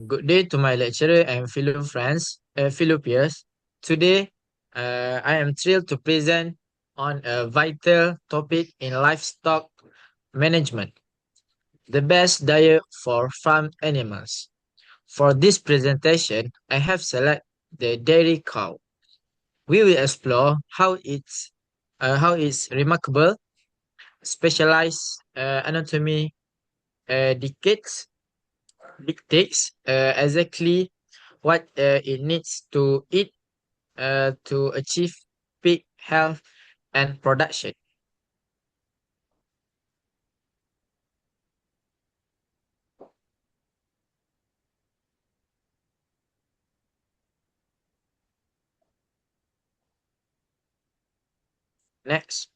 Good day to my lecturer and fellow friends, fellow peers. Today, I am thrilled to present on a vital topic in livestock management, the best diet for farm animals. For this presentation, I have selected the dairy cow. We will explore how its remarkable specialized anatomy dictates exactly what it needs to eat to achieve peak health and production. Next,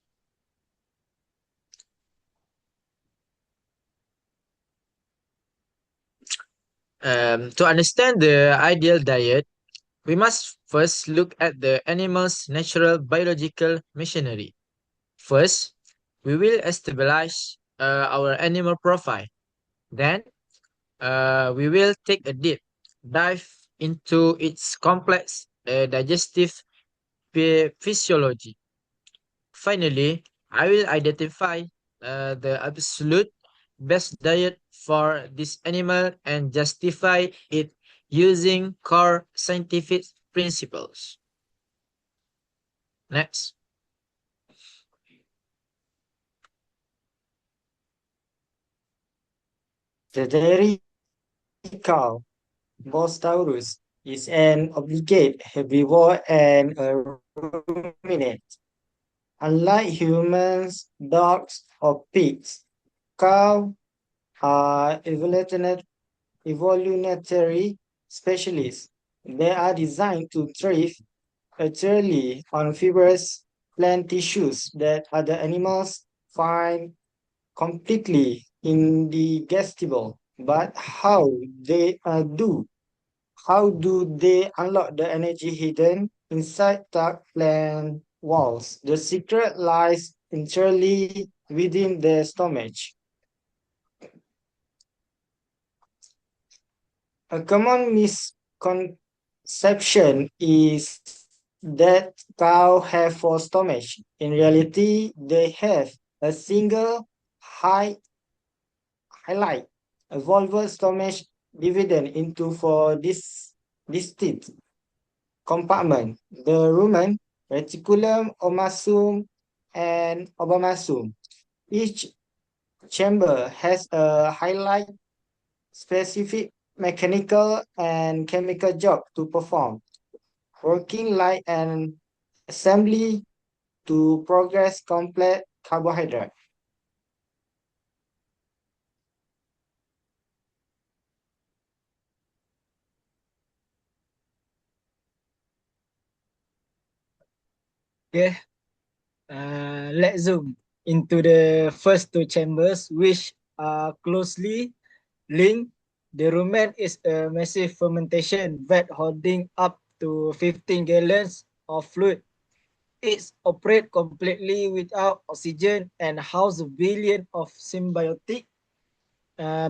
to understand the ideal diet, we must first look at the animal's natural biological machinery. First, we will establish our animal profile. Then, we will take a deep dive into its complex digestive physiology. Finally, I will identify the absolute best diet for this animal and justify it using core scientific principles. Next. The dairy cow, Bos taurus, is an obligate herbivore and a ruminant. Unlike humans, dogs, or pigs, cows are evolutionary specialists. They are designed to thrive entirely on fibrous plant tissues that other animals find completely indigestible. But how do they unlock the energy hidden inside dark plant walls? The secret lies entirely within the stomach. A common misconception is that cows have four stomachs. In reality, they have a single high highlight, a vulvar stomach divided into four distinct compartments: the rumen, reticulum, omasum, and obomasum. Each chamber has a highlight specific mechanical and chemical job to perform, working like an assembly to progress complex carbohydrate. Okay, let's zoom into the first two chambers, which are closely linked. The rumen is a massive fermentation vat holding up to 15 gallons of fluid. It operates completely without oxygen and houses billions of symbiotic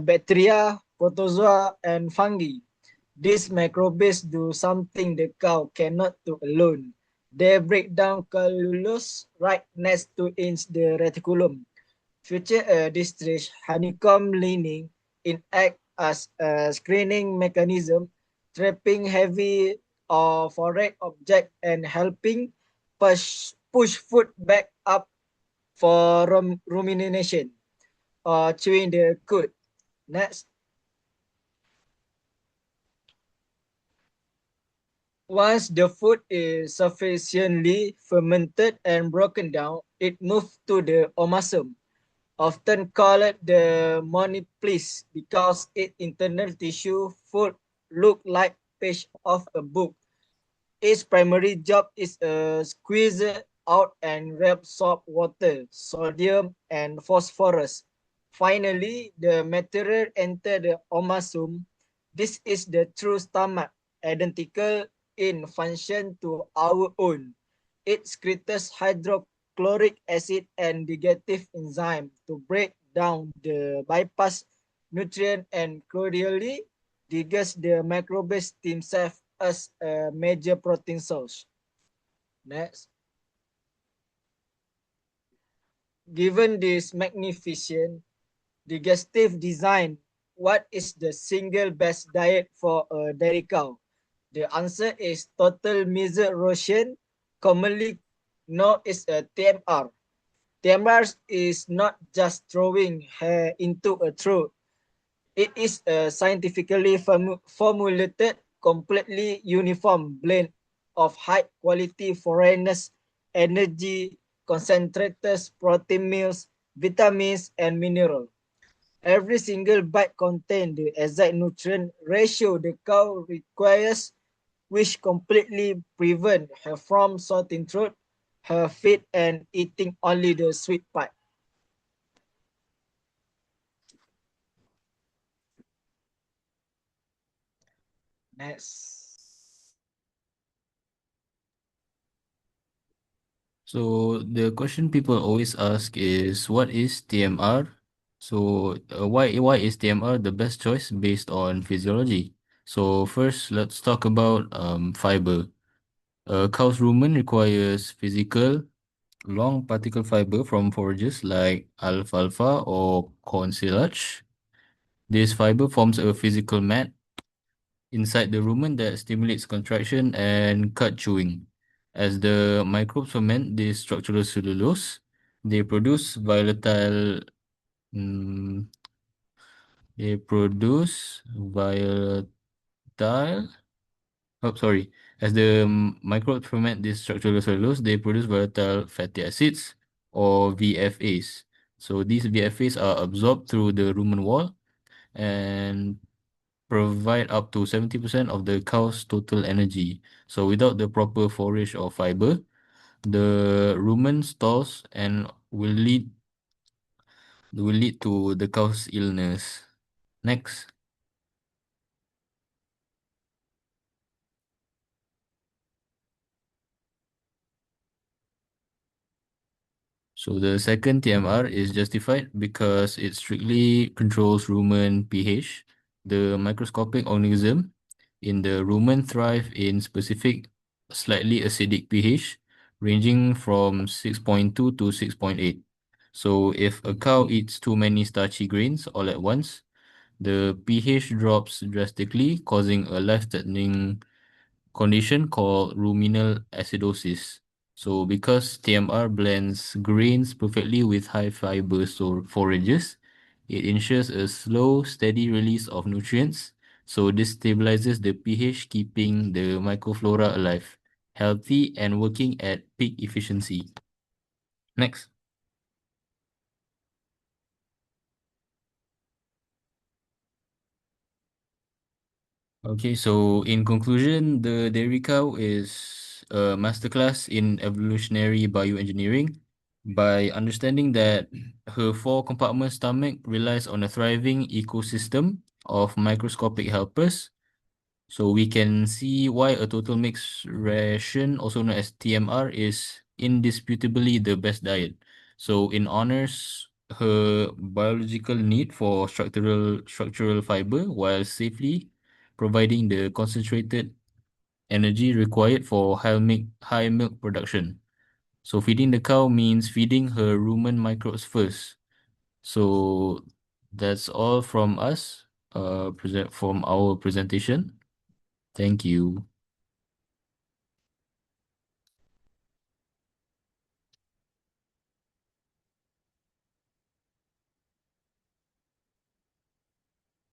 bacteria, protozoa, and fungi. These microbes do something the cow cannot do alone. They break down cellulose right next to its the reticulum. Feature a distress honeycomb lining in act as a screening mechanism, trapping heavy or foreign object and helping push food back up for rumination or chewing the cud. Next. Once the food is sufficiently fermented and broken down, it moves to the omasum, often called the monoplice because its internal tissue food look like page of a book. Its primary job is squeeze out and reabsorb water, sodium, and phosphorus. Finally, the material enter the omasum. This is the true stomach, identical in function to our own. It secretes hydrochloric acid and digestive enzyme to break down the bypass nutrient and cordially. because the microbes themselves as a major protein source. Next, given this magnificent digestive design, what is the single best diet for a dairy cow? The answer is total mesoid ration, commonly known as a TMR. TMR is not just throwing hair into a trough. It is a scientifically formulated, completely uniform blend of high quality foreigners, energy, concentrators, protein meals, vitamins, and minerals. Every single bite contains the exact nutrient ratio the cow requires, which completely prevent her from sorting through her feed and eating only the sweet part. Next. So the question people always ask is, what is TMR? So why is TMR the best choice based on physiology? So first, let's talk about fiber. A cow's rumen requires physical long particle fiber from forages like alfalfa or corn silage. This fiber forms a physical mat inside the rumen that stimulates contraction and cut chewing. As the microbes ferment this structural cellulose, they produce volatile mm, they produce volatile sorry. As the microbes ferment this structural cellulose, they produce volatile fatty acids or VFAs. So these VFAs are absorbed through the rumen wall and provide up to 70% of the cow's total energy. So without the proper forage or fiber, the rumen stalls and will lead to the cow's illness. Next. So the second TMR is justified because it strictly controls rumen pH. The microscopic organism in the rumen thrive in specific slightly acidic pH ranging from 6.2 to 6.8. So if a cow eats too many starchy grains all at once, the pH drops drastically, causing a life-threatening condition called ruminal acidosis. So because TMR blends grains perfectly with high fiber forages, it ensures a slow, steady release of nutrients. So this stabilizes the pH, keeping the microflora alive, healthy, and working at peak efficiency. Next. Okay, so in conclusion, the dairy cow is a masterclass in evolutionary bioengineering. By understanding that her four-compartment stomach relies on a thriving ecosystem of microscopic helpers, so we can see why a total mixed ration, also known as TMR, is indisputably the best diet. So it honors her biological need for structural fiber while safely providing the concentrated energy required for high milk production. So feeding the cow means feeding her rumen microbes first. So that's all from us, present from our presentation. Thank you.